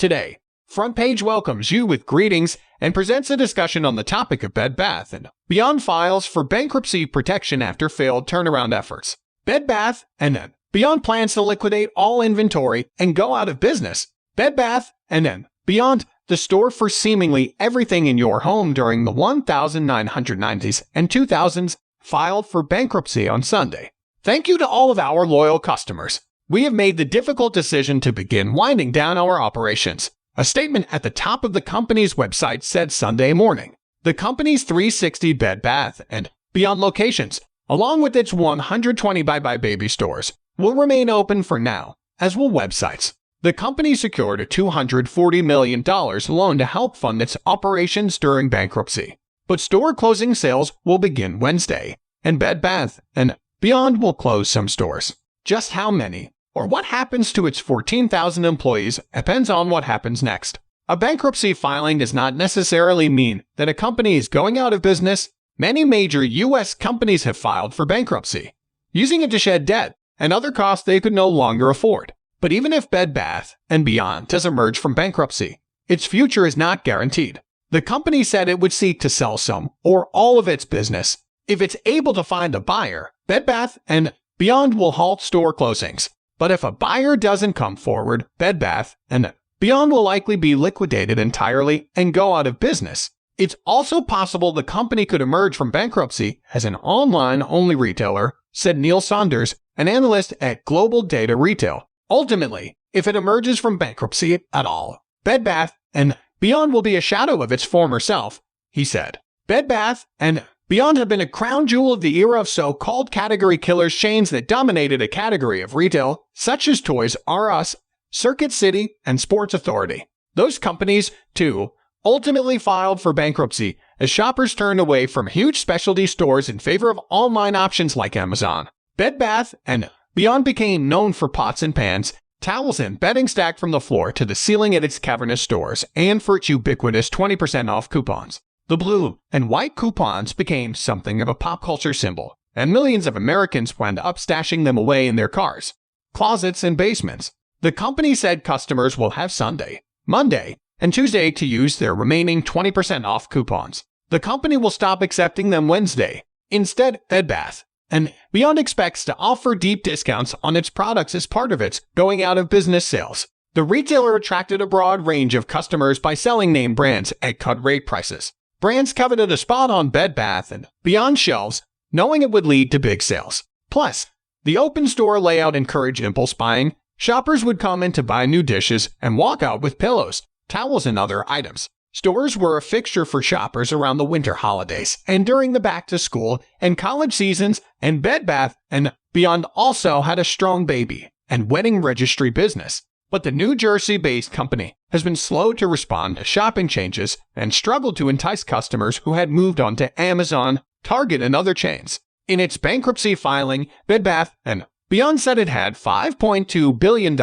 Today, Front Page welcomes you with greetings and presents a discussion on the topic of Bed Bath & Beyond files for bankruptcy protection after failed turnaround efforts. Bed Bath & Beyond plans to liquidate all inventory and go out of business. Bed Bath & Beyond, the store for seemingly everything in your home during the 1990s and 2000s, filed for bankruptcy on Sunday. Thank you to all of our loyal customers. We have made the difficult decision to begin winding down our operations. A statement at the top of the company's website said Sunday morning. The company's 360 Bed Bath & Beyond locations, along with its 120 buybuy BABY stores, will remain open for now, as will websites. The company secured a $240 million loan to help fund its operations during bankruptcy. But store closing sales will begin Wednesday, and Bed Bath & Beyond will close some stores. Just how many, or what happens to its 14,000 employees, depends on what happens next. A bankruptcy filing does not necessarily mean that a company is going out of business. Many major U.S. companies have filed for bankruptcy, using it to shed debt and other costs they could no longer afford. But even if Bed Bath & Beyond does emerge from bankruptcy, its future is not guaranteed. The company said it would seek to sell some or all of its business. If it's able to find a buyer, Bed Bath & Beyond will halt store closings. But if a buyer doesn't come forward, Bed Bath & Beyond will likely be liquidated entirely and go out of business. It's also possible the company could emerge from bankruptcy as an online-only retailer, said Neil Saunders, an analyst at Global Data Retail. Ultimately, if it emerges from bankruptcy at all, Bed Bath & Beyond will be a shadow of its former self, he said. Bed Bath & Beyond have been a crown jewel of the era of so-called category killers chains that dominated a category of retail, such as Toys R Us, Circuit City, and Sports Authority. Those companies, too, ultimately filed for bankruptcy as shoppers turned away from huge specialty stores in favor of online options like Amazon. Bed Bath & Beyond became known for pots and pans, towels, and bedding stacked from the floor to the ceiling at its cavernous stores, and for its ubiquitous 20% off coupons. The blue and white coupons became something of a pop culture symbol, and millions of Americans wound up stashing them away in their cars, closets, and basements. The company said customers will have Sunday, Monday, and Tuesday to use their remaining 20% off coupons. The company will stop accepting them Wednesday. Instead, Bed Bath & Beyond expects to offer deep discounts on its products as part of its going out of business sales. The retailer attracted a broad range of customers by selling name brands at cut-rate prices. Brands coveted a spot on Bed Bath & Beyond shelves, knowing it would lead to big sales. Plus, the open store layout encouraged impulse buying. Shoppers would come in to buy new dishes and walk out with pillows, towels, and other items. Stores were a fixture for shoppers around the winter holidays and during the back-to-school and college seasons, and Bed Bath & Beyond also had a strong baby and wedding registry business. But the New Jersey-based company has been slow to respond to shopping changes and struggled to entice customers who had moved on to Amazon, Target, and other chains. In its bankruptcy filing, Bed Bath & Beyond said it had $5.2 billion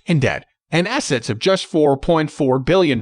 in debt and assets of just $4.4 billion.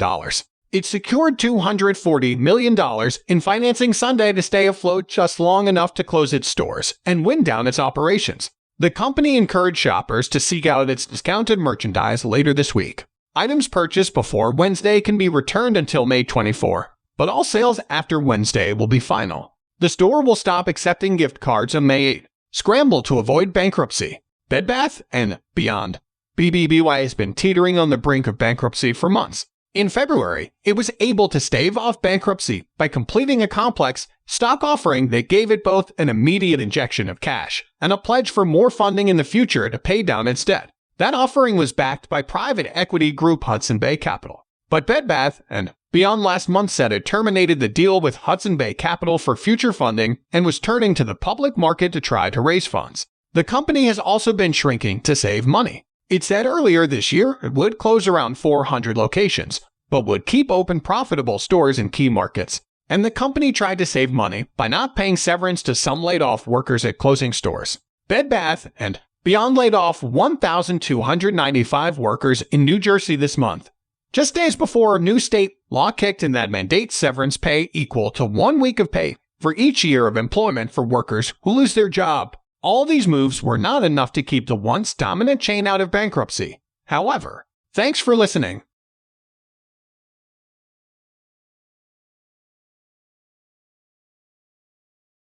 It secured $240 million in financing Sunday to stay afloat just long enough to close its stores and wind down its operations. The company encouraged shoppers to seek out its discounted merchandise later this week. Items purchased before Wednesday can be returned until May 24, but all sales after Wednesday will be final. The store will stop accepting gift cards on May 8. Scramble to avoid bankruptcy. Bed Bath & Beyond BBBY has been teetering on the brink of bankruptcy for months. In February, it was able to stave off bankruptcy by completing a complex stock offering that gave it both an immediate injection of cash and a pledge for more funding in the future to pay down its debt. That offering was backed by private equity group Hudson Bay Capital. But Bed Bath & Beyond last month said it terminated the deal with Hudson Bay Capital for future funding and was turning to the public market to try to raise funds. The company has also been shrinking to save money. It said earlier this year it would close around 400 locations, but would keep open profitable stores in key markets. And the company tried to save money by not paying severance to some laid-off workers at closing stores. Bed Bath & Beyond laid off 1,295 workers in New Jersey this month, just days before a new state law kicked in that mandates severance pay equal to 1 week of pay for each year of employment for workers who lose their job. All these moves were not enough to keep the once dominant chain out of bankruptcy. However, thanks for listening.